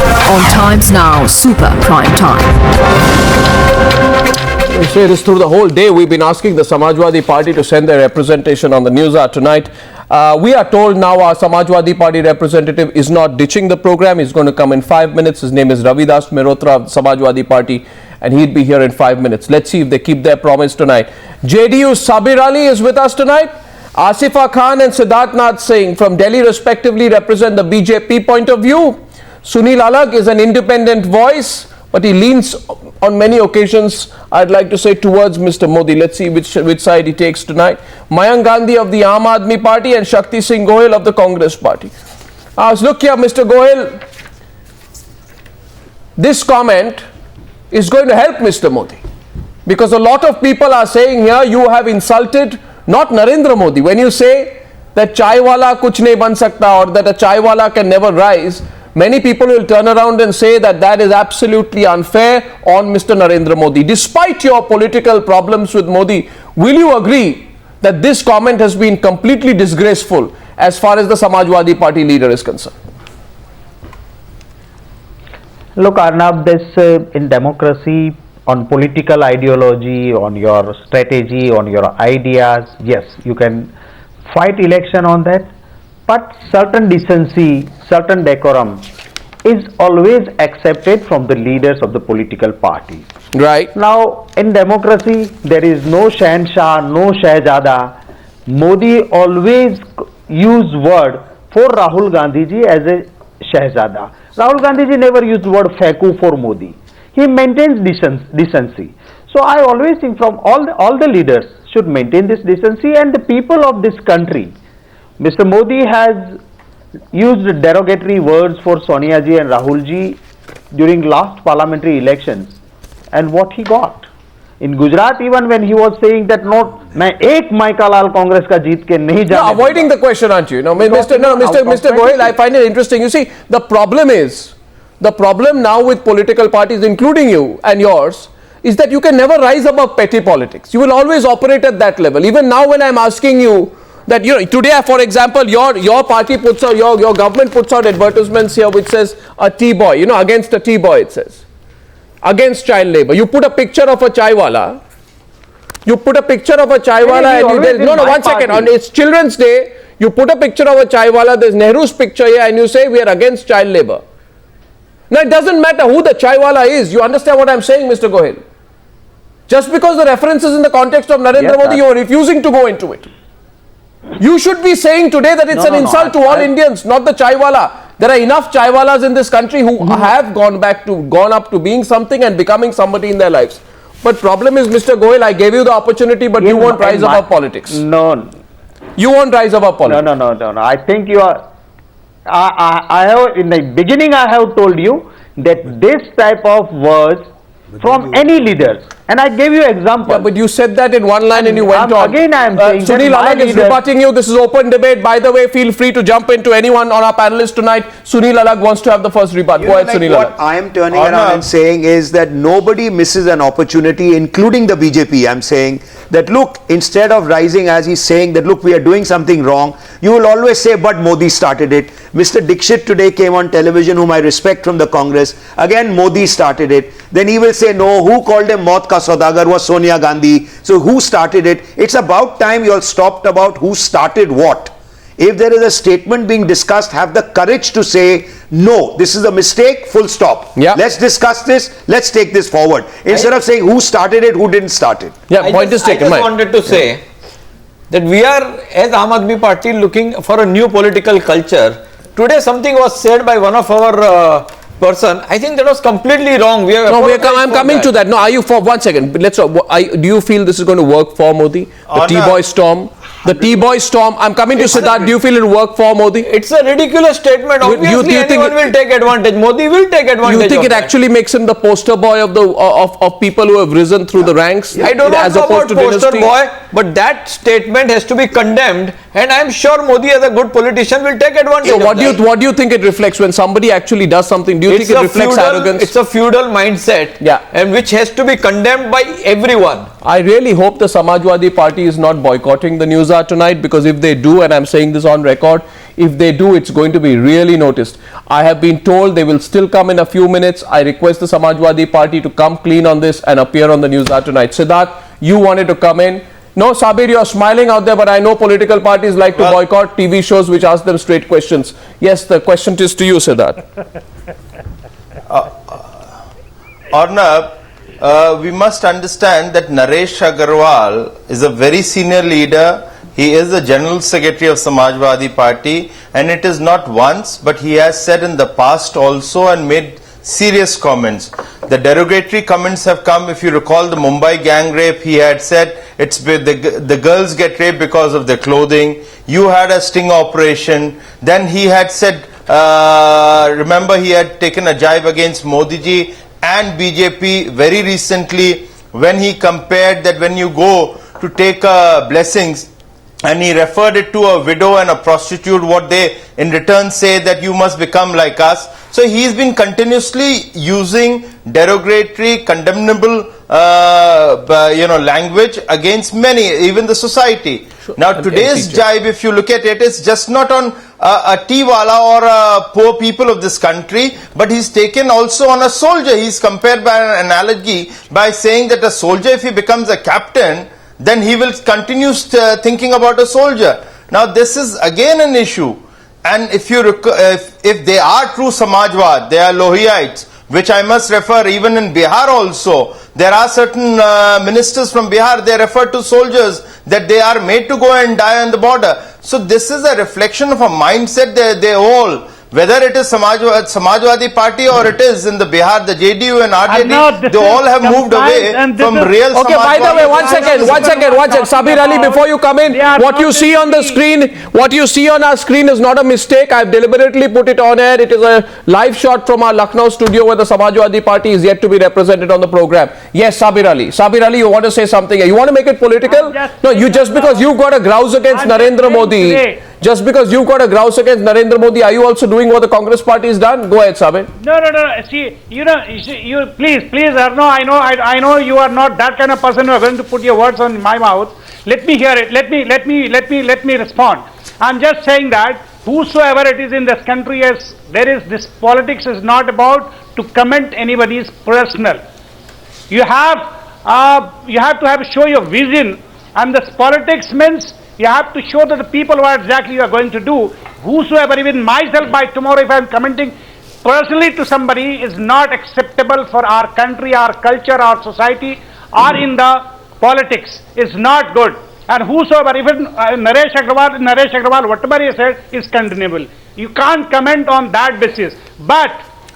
On Times Now Super Prime Time. We say this through the whole day. We've been asking the Samajwadi Party to send their representation on the News Hour tonight. We are told now our Samajwadi Party representative is not ditching the program. He's going to come in 5 minutes. His name is Ravidas Mehrotra of the Samajwadi Party, and he'd be here in 5 minutes. Let's see if they keep their promise tonight. JDU Sabir Ali is with us tonight. Asifa Khan and Siddharth Nath Singh from Delhi respectively represent the BJP point of view. Sunil Alagh is an independent voice, but he leans on many occasions, I'd like to say, towards Mr. Modi. Let's see which side he takes tonight. Mayank Gandhi of the Aam Aadmi Party and Shakti Singh Gohil of the Congress Party. Look here, Mr. Gohil, this comment is going to help Mr. Modi, because a lot of people are saying here you have insulted not Narendra Modi. When you say that chai wala kuch nahi ban sakta or that a chai wala can never rise, many people will turn around and say that that is absolutely unfair on Mr. Narendra Modi. Despite your political problems with Modi, will you agree that this comment has been completely disgraceful as far as the Samajwadi Party leader is concerned? Look, Arnab, this in democracy, on political ideology, on your strategy, on your ideas, yes, you can fight election on that, but certain decency, certain decorum is always accepted from the leaders of the political party. Right. Now, in democracy, there is no Shahenshah, no Shahzada. Modi always use word for Rahul Gandhi ji as a Shahzada. Rahul Gandhi ji never used word Feku for Modi. He maintains decency. So I always think from all the leaders should maintain this decency, and the people of this country. Mr. Modi has used derogatory words for Sonia ji and Rahul ji during last parliamentary elections, and what he got in Gujarat, even when he was saying that not मैं एक माइकालाल कांग्रेस का जीत के नहीं जाने. You're avoiding the question, aren't you? No, Mr. Gohil, I find it interesting. You see, the problem now with political parties, including you and yours, is that you can never rise above petty politics. You will always operate at that level. Even now, when I'm asking you that, today, for example, your party puts out, your government puts out advertisements here which says a tea boy, against a tea boy, it says, against child labor. You put a picture of a chai wala. You put a picture of a chai wala and one second. On it's Children's Day, you put a picture of a chai wala, there's Nehru's picture here, and you say we are against child labor. Now, it doesn't matter who the chai wala is. You understand what I'm saying, Mr. Gohil? Just because the reference is in the context of Narendra Modi, you are refusing to go into it. You should be saying today that it's an insult to all Indians, not the chai wala. There are enough chai walas in this country who have gone up to being something and becoming somebody in their lives. But problem is, Mr. Gohil, I gave you the opportunity, but you won't rise above politics. No. You won't rise above politics. No. I think you are. I have in the beginning I have told you that this type of words from any leaders, and I gave you example. Yeah, but you said that in one line and you went on. Again, I am saying Sunil Alagh is rebutting you. This is open debate. By the way, feel free to jump into anyone on our panelists tonight. Sunil Alagh wants to have the first rebut. Go ahead, Sunil Alagh. What I am turning around and saying is that nobody misses an opportunity, including the BJP. I am saying that, look, instead of rising as he's saying that, look, we are doing something wrong, you will always say, but Modi started it. Mr. Dixit today came on television, whom I respect from the Congress. Again, Modi started it. Then he will say, no, who called him Maut Ka Saudagar was Sonia Gandhi. So who started it? It's about time you all stopped about who started what. If there is a statement being discussed, have the courage to say, no, this is a mistake, full stop. Yeah. Let's discuss this, let's take this forward. Instead of saying who started it, who didn't start it. Yeah, point is taken. I just wanted to say that we are, as Aam Aadmi Party, looking for a new political culture. Today something was said by one of our person. I think that was completely wrong. I'm coming to that. No, are you for 1 second? Do you feel this is going to work for Modi? The T-boy storm? The T-boy storm. I'm coming to Siddharth. Do you feel it will work for Modi? It's a ridiculous statement. Obviously, anyone will take advantage. Modi will take advantage. You think it actually makes him the poster boy of people who have risen through the ranks? I don't know about poster boy, but that statement has to be condemned. And I'm sure Modi, as a good politician, will take advantage. So what do you think it reflects when somebody actually does something? Do you think it reflects arrogance? It's a feudal mindset, and which has to be condemned by everyone. I really hope the Samajwadi Party is not boycotting the News Hour tonight, because if they do, and I'm saying this on record, If they do, it's going to be really noticed. I have been told they will still come in a few minutes. I request the Samajwadi Party to come clean on this and appear on the news hour tonight. Siddharth, you wanted to come in. No, Sabir, you're smiling out there, but I know political parties like to boycott TV shows which ask them straight questions. Yes, the question is to you, Siddharth. Arnab, we must understand that Naresh Agarwal is a very senior leader. He is the General Secretary of Samajwadi Party, and it is not once, but he has said in the past also and made serious comments. The derogatory comments have come. If you recall the Mumbai gang rape, he had said the girls get raped because of their clothing. You had a sting operation. Then he had said, remember he had taken a jibe against Modi ji and BJP very recently when he compared that when you go to take blessings, and he referred it to a widow and a prostitute, what they in return say that you must become like us. So he's been continuously using derogatory, condemnable language against many, even the society. Sure. Now today's jibe, if you look at it, is just not on a tea wala or poor people of this country, but he's taken also on a soldier. He's compared by an analogy by saying that a soldier, if he becomes a captain, then he will continue thinking about a soldier. Now this is again an issue, and if they are true Samajwad, they are Lohiites, which I must refer even in Bihar also. There are certain ministers from Bihar, they refer to soldiers that they are made to go and die on the border. So this is a reflection of a mindset they all, whether it is Samajwadi Party or it is in the Bihar, the JDU and RJD, they all have moved away from real Samajwadi. Okay, by the way, one second. Sabir Ali, before you come in, what you see on the screen, what you see on our screen is not a mistake. I've deliberately put it on air. It is a live shot from our Lucknow studio where the Samajwadi Party is yet to be represented on the program. Yes, Sabir Ali. Sabir Ali, you want to say something? You want to make it political? No, you just because you've got a grouse against Narendra Modi. Just because you've got a grouse against Narendra Modi, are you also doing what the Congress party has done? Go ahead, Sabir. No. See, you please, Arno, I know you are not that kind of person who are going to put your words on my mouth. Let me hear it. Let me respond. I'm just saying that whosoever it is in this country, this politics is not about to comment anybody's personal. You have to show your vision, and this politics means you have to show to the people what exactly you are going to do. Whosoever, even myself, by tomorrow, if I am commenting personally to somebody, is not acceptable for our country, our culture, our society, or in the politics. Is not good. And whosoever, even Naresh Agarwal, whatever he said is condemnable. You can't comment on that basis. But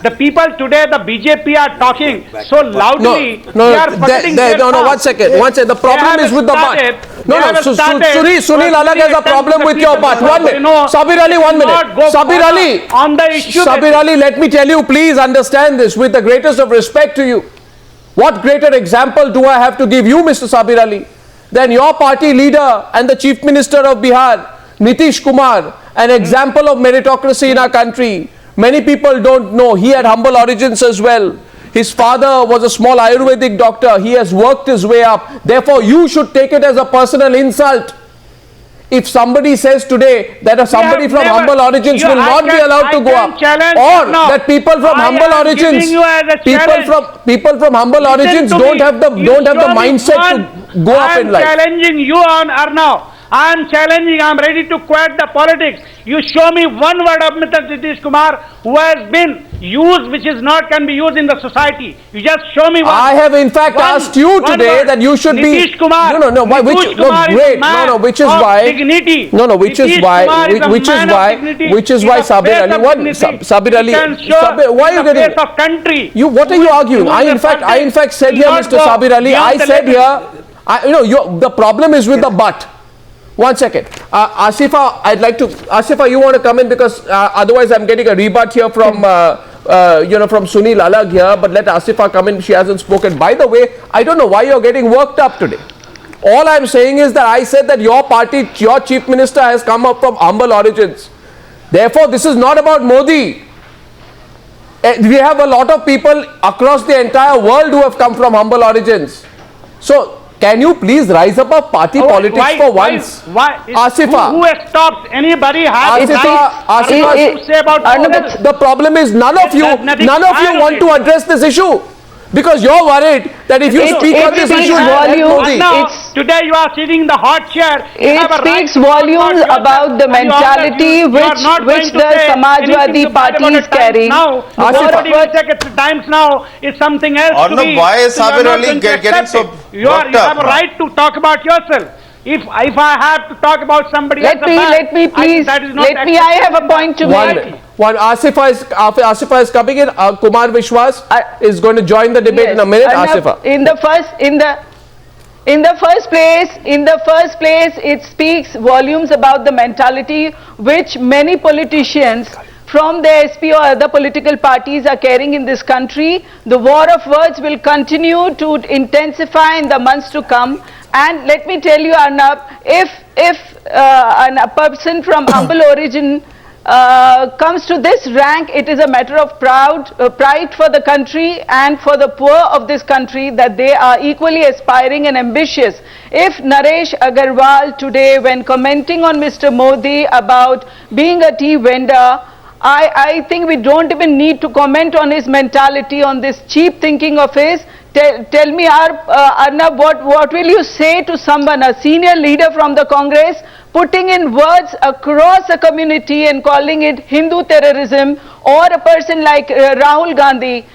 the people today, the BJP are talking so loudly. One second. The problem is with the butt. Sunil Alagh has a problem with your butt. 1 minute. Sabir Ali, 1 minute. Sabir Ali, let me tell you, please understand this with the greatest of respect to you. What greater example do I have to give you, Mr. Sabir Ali, than your party leader and the Chief Minister of Bihar, Nitish Kumar, an example of meritocracy in our country. Many people don't know he had humble origins as well. His father was a small Ayurvedic doctor. He has worked his way up. Therefore, you should take it as a personal insult. If somebody says today that somebody from humble origins will not be allowed to go up, or that people from humble origins, people from humble origins don't have the mindset to go up in life. I am challenging you on Arnav. I am ready to quit the politics. You show me one word of Mr. Nitish Kumar who has been used, which is not can be used in the society. You just show me one. I have in fact asked you today that you should Nitish be. Kumar. Which is why Sabir Ali, why are you getting? Of country. What are you arguing? I in fact said here, Mr. Sabir Ali, I said here, the problem is with the butt. 1 second. Asifa, you want to come in because otherwise I'm getting a rebut here from Sunil Alagh here, but let Asifa come in. She hasn't spoken. By the way, I don't know why you're getting worked up today. All I'm saying is that I said that your party, your chief minister has come up from humble origins. Therefore, this is not about Modi. We have a lot of people across the entire world who have come from humble origins. So, Can you please rise above party politics for once? Asifa. Who has stopped? Anybody has Asifa, to say about Arnab, the problem is none of you want to address this issue. Because you're worried that if you speak on this issue, today you are sitting in the hot chair. It speaks volumes about the mentality which the Samajwadi Party is carrying. Now, what will take at times now is something else. Arnab, why is Sabir Ali getting so you have a right to talk about yourself. If I have to talk about somebody else, let me please. I have a point to make. One Asifa is coming in. Kumar Vishwas is going to join the debate in a minute. Asifa. In the first place, it speaks volumes about the mentality which many politicians from the SP or other political parties are carrying in this country. The war of words will continue to intensify in the months to come. And let me tell you, Arnab, if a person from humble origin comes to this rank, it is a matter of pride for the country and for the poor of this country that they are equally aspiring and ambitious. If Naresh Agarwal today, when commenting on Mr. Modi about being a tea vendor, I think we don't even need to comment on his mentality, on this cheap thinking of his. Tell me, Arnab, what will you say to someone, a senior leader from the Congress, putting in words across a community and calling it Hindu terrorism, or a person like Rahul Gandhi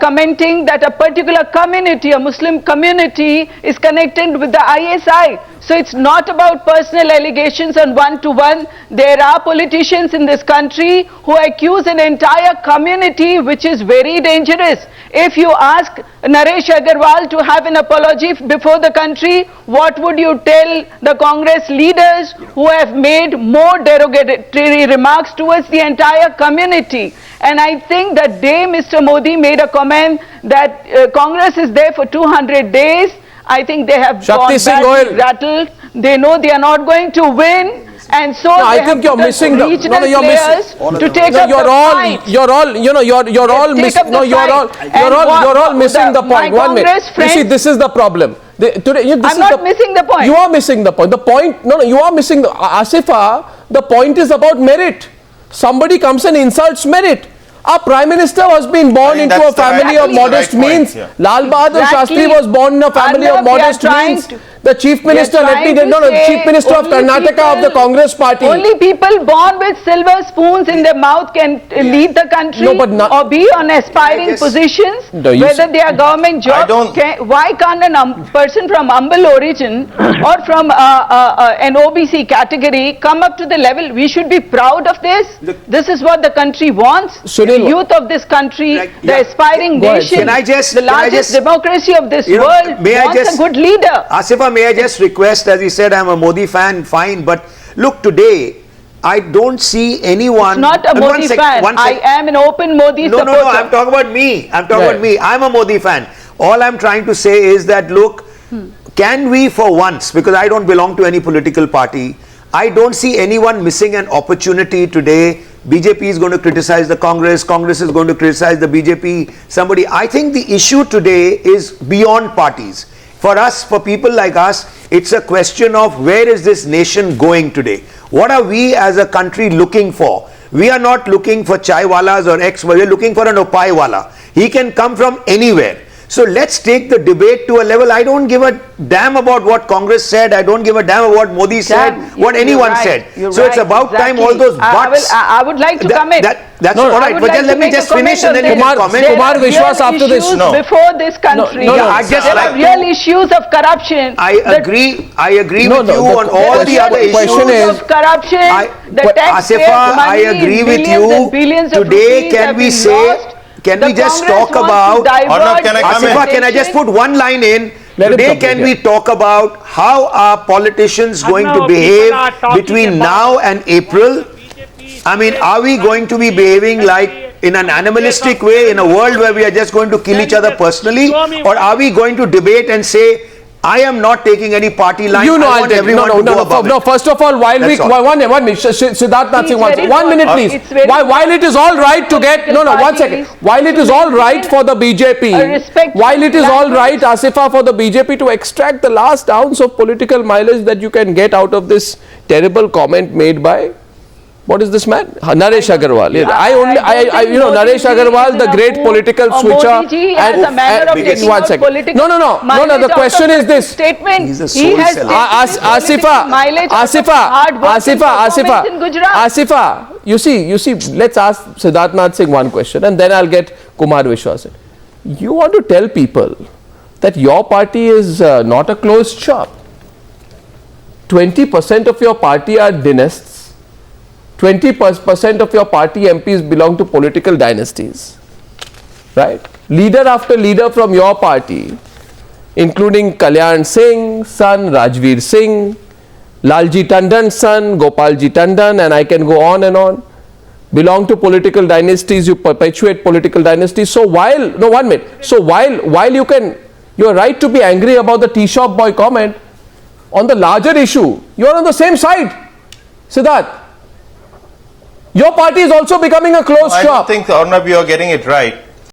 commenting that a particular community, a Muslim community, is connected with the ISI. So it's not about personal allegations on one-to-one. There are politicians in this country who accuse an entire community, which is very dangerous. If you ask Naresh Agarwal to have an apology before the country, what would you tell the Congress leaders who have made more derogatory remarks towards the entire community? And I think that day Mr. Modi made a comment that Congress is there for 200 days. I think they have gone badly rattled. They know they are not going to win. And so I think you're missing the regional players to take up the fight. You're all missing the point. 1 minute. You see, this is the problem. I'm not missing the point. You are missing the point. The point, you are missing the, Asifa, the point is about merit. Somebody comes and insults merit. Our Prime Minister was being born into a family of modest means. Lal Bahadur Shastri was born in a family of modest means. The Chief Minister, Chief Minister of Karnataka of the Congress Party. Only people born with silver spoons in their mouth can lead the country or be on aspiring positions, whether they are government jobs. Why can't a person from humble origin or from an OBC category come up to the level? We should be proud of this. This is what the country wants. The youth of this country, the aspiring nation, the largest democracy of this world wants a good leader. Asifa, may I just request, as he said, I'm a Modi fan, fine, but look, today, I don't see anyone... It's not a Modi fan. I am an open Modi supporter. No, I'm talking about me. I'm a Modi fan. All I'm trying to say is that, look, can we for once, because I don't belong to any political party, I don't see anyone missing an opportunity today. BJP is going to criticize the Congress is going to criticize the BJP, I think the issue today is beyond parties. For us, for people like us, it's a question of where is this nation going today? What are we as a country looking for? We are not looking for chaiwalas or we're looking for an upai wala. He can come from anywhere. So let's take the debate to a level. I don't give a damn about what Congress said. I don't give a damn about what Modi said, what anyone said. So it's about time all those buts. I would like to come in. That's all right. But then let me just finish and then you can comment. Kumar Vishwas after this. Before this country, there are real issues of corruption. I agree with you on all the other issues of corruption. Asifa, I agree with you. Today, can we say... Can we just talk about, Asifa, can I just put one line in? Today, can we talk about how are politicians going to behave between now and April? I mean, are we going to be behaving like in an animalistic way in a world where we are just going to kill each other personally? Or are we going to debate and say, I am not taking any party line. You know, I want everyone to go above no. it. First of all, while That's we, all. one minute, Siddharth Nath Singh, It's very 1 minute, important. please. It's very While it is all right to get, no, 1 second. parties While it is all right for the BJP, respect while it is all language. right, Asifa, for the BJP to extract the last ounce of political mileage that you can get out of this terrible comment made by, what is this man? Naresh Agarwal. You know, Naresh Agarwal, the great political switcher. Modi has a manner of taking out political No, the question is this. Statement. He's a He soul has seller. taken Asifa, political mileage out of hard work and performance in Gujarat. Asifa, you see, let's ask Siddharth Nath Singh one question and then I'll get Kumar Vishwas. You want to tell people that your party is not a closed shop. 20% of your party are dynasts. 20% of your party MPs belong to political dynasties. Right? Leader after leader from your party, including Kalyan Singh, son Rajveer Singh, Lalji Tandon's son, Gopalji Tandon, and I can go on, belong to political dynasties. You perpetuate political dynasties. So while, no, 1 minute. So while you're right to be angry about the tea shop boy comment, on the larger issue, you're on the same side, Siddharth. Your party is also becoming a closed I shop. don't think, Arnab, you are getting it right.